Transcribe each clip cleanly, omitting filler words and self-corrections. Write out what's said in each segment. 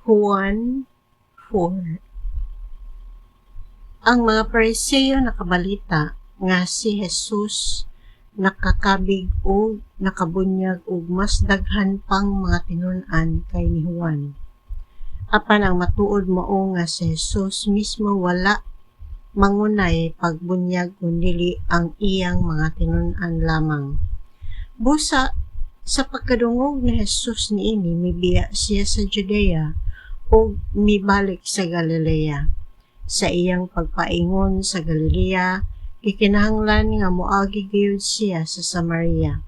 Juan 4. Ang mga Pariseo nakabalita nga si Jesus nakakabig og nakabunyag og mas daghan pang mga tinun-an kay ni Juan. Apan ang matuod mao nga si Jesus mismo wala mangunay pagbunyag kundi ang iyang mga tinun-an lamang. Busa sa pagkadungog ni Jesus niini mibiya siya sa Judea o mibalik sa Galilea. Sa iyang pagpaingon sa Galilea, gikinahanglan nga moagi gayud siya sa Samaria.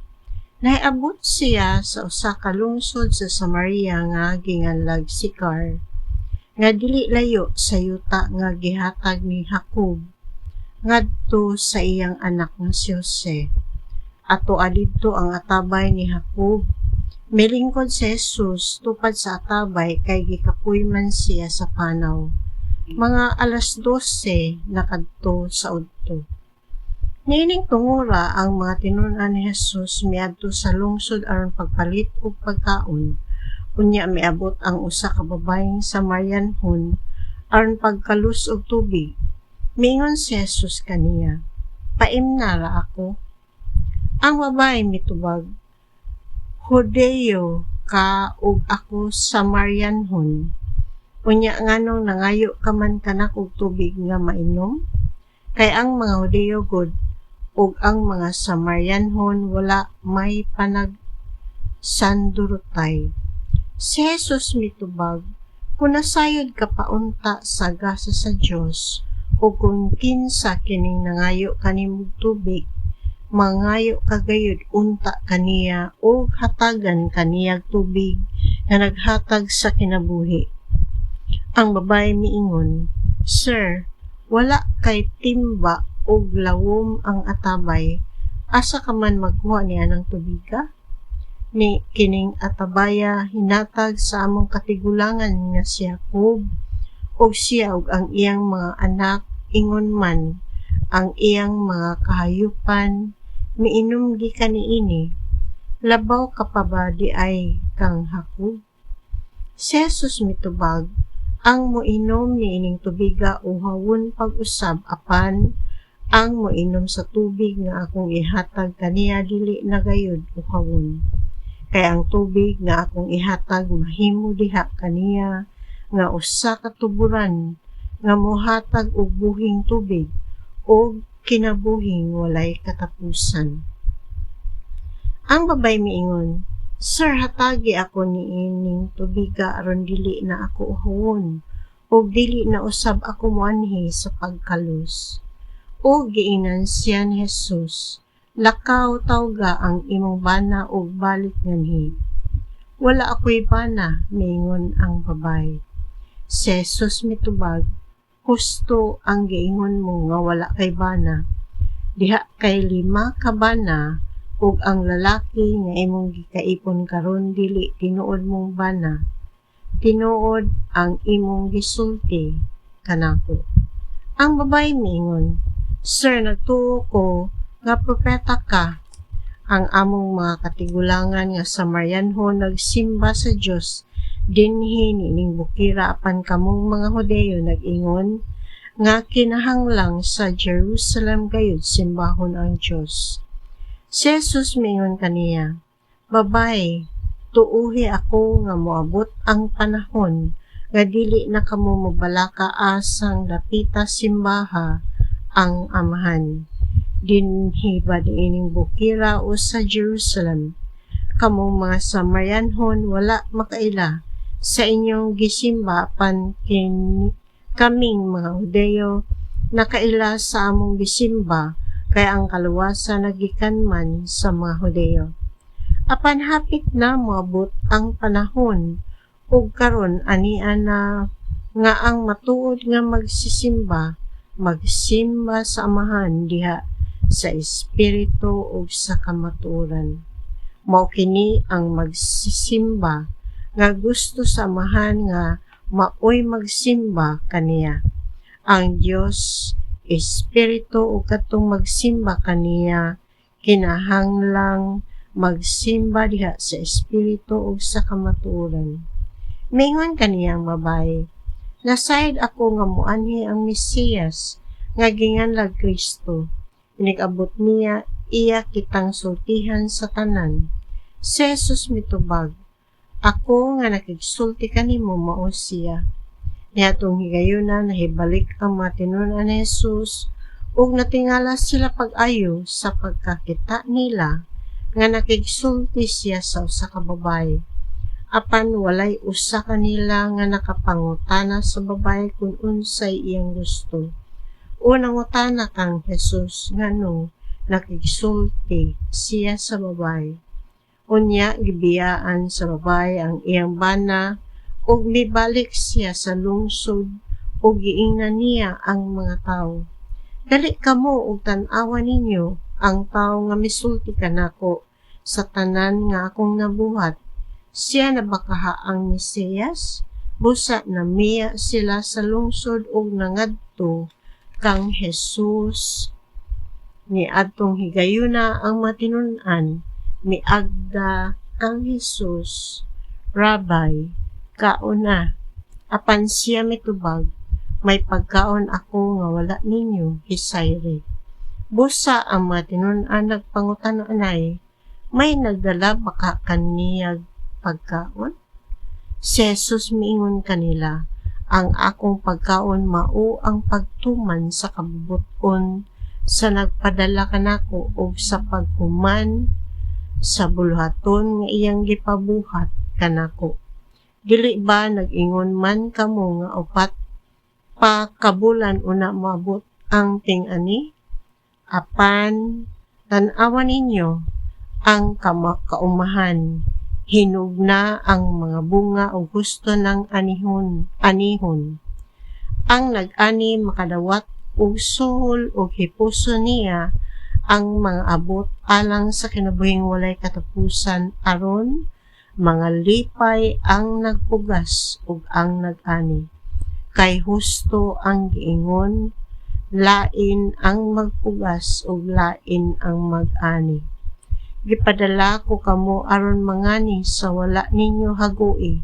Nahiabot siya sa usa ka lungsod sa Samaria nga ginganlag Sicar, nga dili layo sa yuta nga gihatag ni Jacob ngadto sa iyang anak nga si Jose. Ato adidto ang atabay ni Jacob. Milingkod si Jesus tupad sa atabay kay gikapoy man siya sa panaw. Mga 12:00 nakadto sa udto. Niining tungura ang mga tinun-an ni Jesus miadto sa lungsod aron pagpalit og pagkaon. Unya miabot ang usa ka babayeng Samarianhon aron pagkalus og tubig. Miingon si Jesus kaniya, "Paimna ra ako." Ang babaye mitubag, "Hudeo ka ug ako Samarianhon. Unya nganong nangayo ka man kanak og tubig nga mainom? Kay ang mga Hudeo gud ug ang mga Samarianhon wala may sandurotay." Si Jesus mitubag, "Kung nasayod ka paunta sa gasa sa Dios o kung kinsa kining nangayo kanimong tubig, mangayo kagayud unta kaniya o hatagan kaniyag tubig nga naghatag sa kinabuhi." Ang babaye miingon, "Sir, wala kay timba og lawom ang atabay. Asa ka man magkuha niya ng tubiga?" Ni kining atabaya hinatag sa among katigulangan nga si Jacob og siya ug ang iyang mga anak, ingon man ang iyang mga kahayupan, miinom gikan niini. Labaw ka pa ba di ay kang Jacob? Si Jesus mitubag, "Ang moinom niining tubiga uhawon pag-usab apan ang moinom sa tubig nga akong ihatag kaniya dili na gayud uhawon. Kay ang tubig nga akong ihatag mahimo diha kaniya nga usa ka tuburan nga mohatag og buhing tubig o kinabuhing walay katapusan." Ang babay miingon, "Sir, hatagi ako niining tubiga aron dili na ako uhawon ug dili na usab ako moanhi sa pagkalus." O giingnan siya ni Jesus, "Lakaw tawga ang imong bana ug balik nganhi." "Wala ako'y bana," miingon ang babay. Si Jesus mitubag, "Husto ang giingon mo nga wala kay bana. Diha kay 5 ka bana ug ang lalaki nga imong gikaipon karon dili tinuod mong bana. Tinuod ang imong gisulti kanako." Ang babaye miingon, "Sir, nagtuo ko nga propeta ka. Ang among mga katigulangan nga Samarianhon nagsimba sa Dios dinhi niining bukira apan kamong mga Hudeo nag-ingon nga kinahanglang sa Jerusalem gayud simbahon ang Dios." Si Jesus miingon kaniya, "Babaye, tuuhi ako nga moabot ang panahon nga dili na kamo mobalaka asang dapita simbaha ang Amahan. Dinhi ba diining bukira o sa Jerusalem? Kamong mga Samarianhon wala makaila sa inyong gisimba apan kaming mga Hudeo nakaila sa among gisimba kay ang kaluwasan nagikan man sa mga Hudeo. Apan hapit na moabot ang panahon ug karon ania na nga ang matuod nga magsimba sa Amahan diha sa espiritu ug sa kamatuoran. Mao kini ang magsisimba nga gusto sa Amahan nga maoy magsimba kaniya. Ang Dios espiritu ug katong magsimba kaniya kinahanglang magsimba diha sa espiritu ug sa kamatuoran. Mingon kaniyang babae, nasayod ako nga muanhi ang Mesiyas, nga ginganlag Kristo. Inig-abot niya, iya kitang sultihan sa tanan. Si Jesus mitubag, ako nga nakigsulti kanimo mao siya. Niadtong higayuna nahibalik ang mga tinunan ni Jesus, ug natingala sila pag-ayo sa pagkakita nila nga nakigsulti siya sa usa ka babaye. Apan walay usa kanila nga nakapangutana sa babae kung unsay iyang gusto. Unang utana kang Jesus nganong nakigsulti siya sa babaye. Unya gibiyaan sa babae ang iyang bana ug mibalik siya sa lungsod ug giingnan niya ang mga tawo. Dali kamo ug tan-awan ninyo ang tawo nga misulti kanako sa tanan nga akong nabuhat. Siya na bakaha ang Mesiyas? Busa na miya sila sa lungsod ug nangadto kang Jesus. Niadtong higayuna ang matinun-an, miagda kang Jesus, Rabbi, kauna. Apan siya mitubag, may pagkaon ako nga wala ninyo, hisayre. Busa ang matinun-an nagpangutan-anay, may nagdala baka kaniyag pagkaon? Si Jesus miingon kanila, ang akong pagkaon mao ang pagtuman sa kabubuton sa nagpadala kanako ug sa paghuman sa buluhaton nga iyang gipabuhat kanako. Dili ba nag-ingon man kamo nga upat pa kabulan una moabot ang ting-ani? Apan tan-awan ninyo ang kaumahan. Hinog na ang mga bunga o gusto ng anihon. Ang nag-ani makadawat og suhol og hipuso niya ang mga abot alang sa kinabuhing walay katapusan aron mga lipay ang nagpugas ug ang nag-ani. Kay husto ang giingon, lain ang magpugas ug lain ang mag-ani. Gipadala ko kamo aron mangani sa wala ninyo hagoi.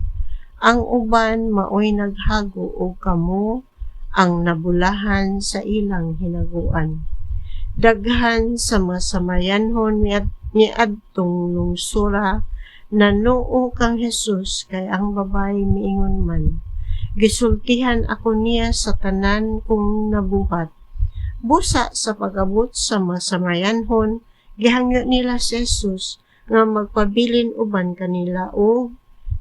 Ang uban maoy naghago o kamo ang nabulahan sa ilang hinaguan. Daghan sa mga Samarianhon miadtong lungsura nanoo kang Jesus kay ang babae miingon man. Gisultihan ako niya sa tanan kong nabuhat. Busa sa pag-abot sa mga Samarianhon, gihangyo nila si Jesus nga magpabilin uban kanila o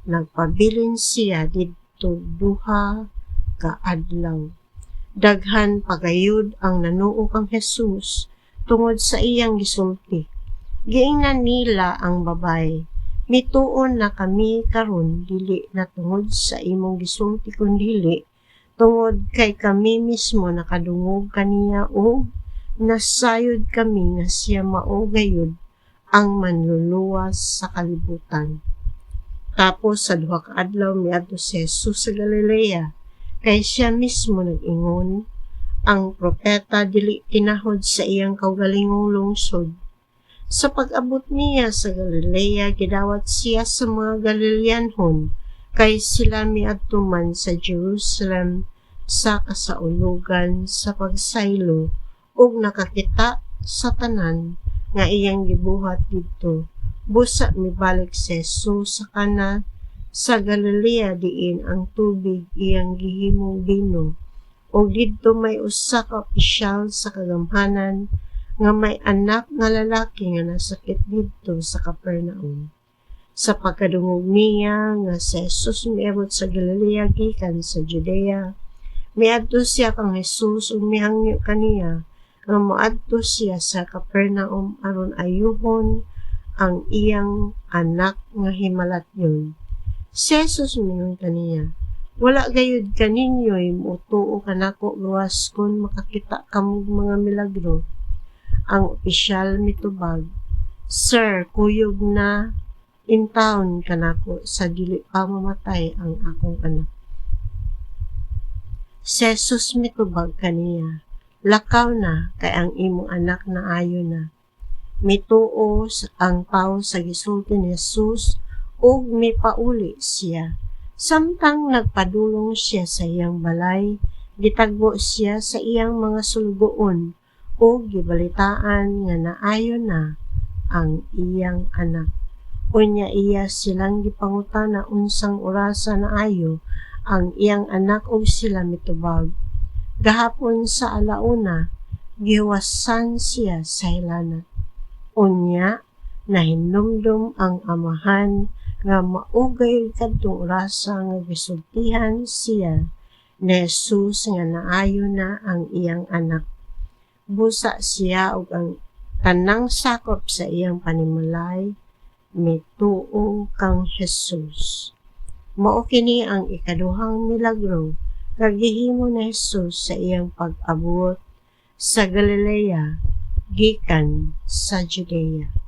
nagpabilin siya didto duha ka adlaw. Daghan pagayud ang nanuo kang Jesus tungod sa iyang gisulti. Giingnan nila ang babae, mituon na kami karon dili na tungod sa imong gisulti kundi tungod kay kami mismo nakadungog kaniya o nasayod kami nga siya mao gayud ang manluluwas sa kalibutan. Tapos sa duha ka adlaw miadto si Jesus sa Galilea, kay siya mismo nag-ingon, ang propeta dili tinahod sa iyang kaugalingong lungsod. Sa pag-abot niya sa Galilea, gidawat siya sa mga Galileanhon, kay sila miadto man sa Jerusalem sa kasaulugan sa pagsaylo ug nakakita sa tanan nga iyang gibuhat didto. Busa mibalik si Jesus sa kana sa Galilea diin ang tubig iyang gihimong bino. O didto may usa ka opisyal sa kagamhanan nga may anak nga lalaki nga nasakit didto sa Capernaum. Sa pagkadungog niya nga si Jesus miabot sa Galilea gikan sa Judea, miadto siya kang Jesus ug mihangyo kaniya nga moadto siya sa Capernaum aron ayuhon ang iyang anak nga himalatyon. Si Jesus mingon kaniya, wala gayud kaninyo'y mutuo kanako luwas kun makakita kamo mga milagro. Ang opisyal mitubag, Sir, kuyog na intawon kanako sa dili pa mamatay ang akong anak. Si Jesus mitubag kaniya, lakaw na kay ang imong anak na ayo na. Mituo ang tao sa gisulti ni Jesus ug mipauli siya. Samtang nagpadulong siya sa iyang balay, gitagbo siya sa iyang mga sulugoon o gibalitaan nga naayo na ang iyang anak. Unya iya silang gipangutana unsang orasa naayo ang iyang anak ug sila mitubag. Gahapon sa alauna, giwasan siya sa hilanat. Unya, nahinumdum ang amahan nga maugay kadtong orasa nga gisultihan siya ni Jesus nga naayo na ang iyang anak. Busa siya ug ang tanang sakop sa iyang panimalay mituo kang Jesus. Mao kini ang ikaduhang milagro nga gihimo ni Jesus sa iyang pag-abot sa Galilea gikan sa Judea.